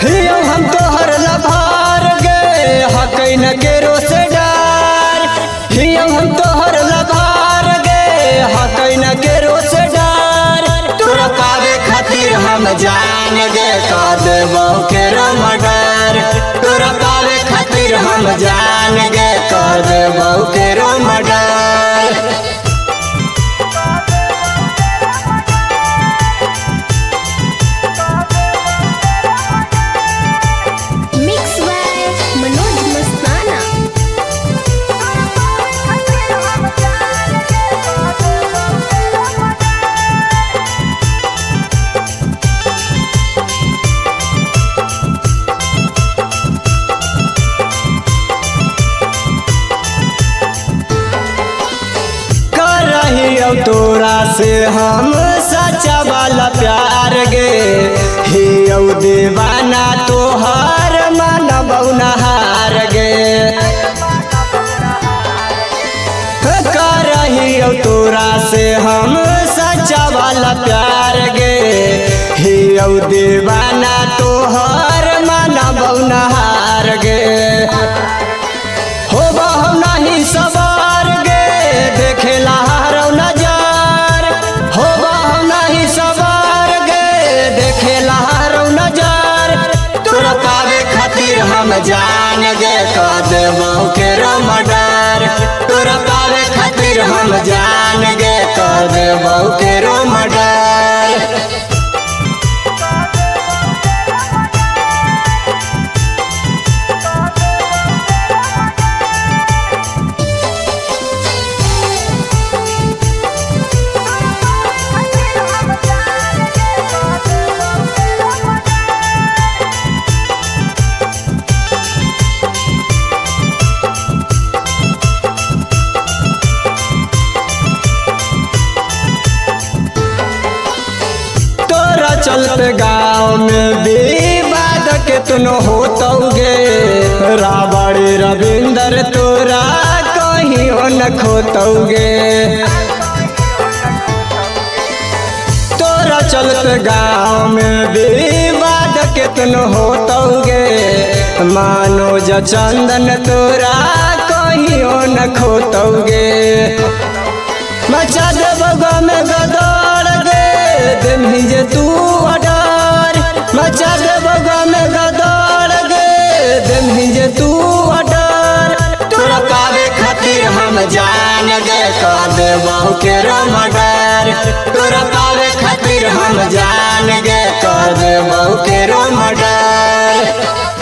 हियो हम तोहर लभार गे हकै न केरो से डर। हियो हम तोहर लभार गे हकै न केरो से डर। तोरा पावे खातिर हम जान गे कर देबो केरो मर्डर। तोरा पावे खातिर हम जान गे कर देबो केरो murder. Mix by Manoj Mastana. करहियो तोरा से हम सच्चा वाला प्यार गे हियो दीवाना तोहर मानबौ नहार गे। करहियो तोरा से हम सच्चा वाला प्यार गे हियो दीवाना तोहर मानबौ नहार गे। होबो नहीं सवार गे देखेला हारौ नजर। होबो नहीं सवार गे देखेला हारौ नजर। तोरा पावे खातिर हम जान गे कर देबो केरो मर्डर। तोरा पावे खातिर हम जान गे कर देबो केरो मर्डर। तोरा चलते गाँव में विवाद के तुनो होतौगे राबड़ी रविंदर तोरा कहियो न खोतौगे। तोरा चलते गाँव में विवाद के तुनो होतौगे मनोज चंदन तोरा कहियो न खोतौगे। मचा देबो गाँव में गदर गे देमही जे तू अडर। मचा देबो गाँव में गदर गे देमही जे तू अडर। तोरा पावे खातिर हम जान गे कर देबो केरो मर्डर। तोरा पावे खातिर हम जान गे कर देबो केरो मर्डर।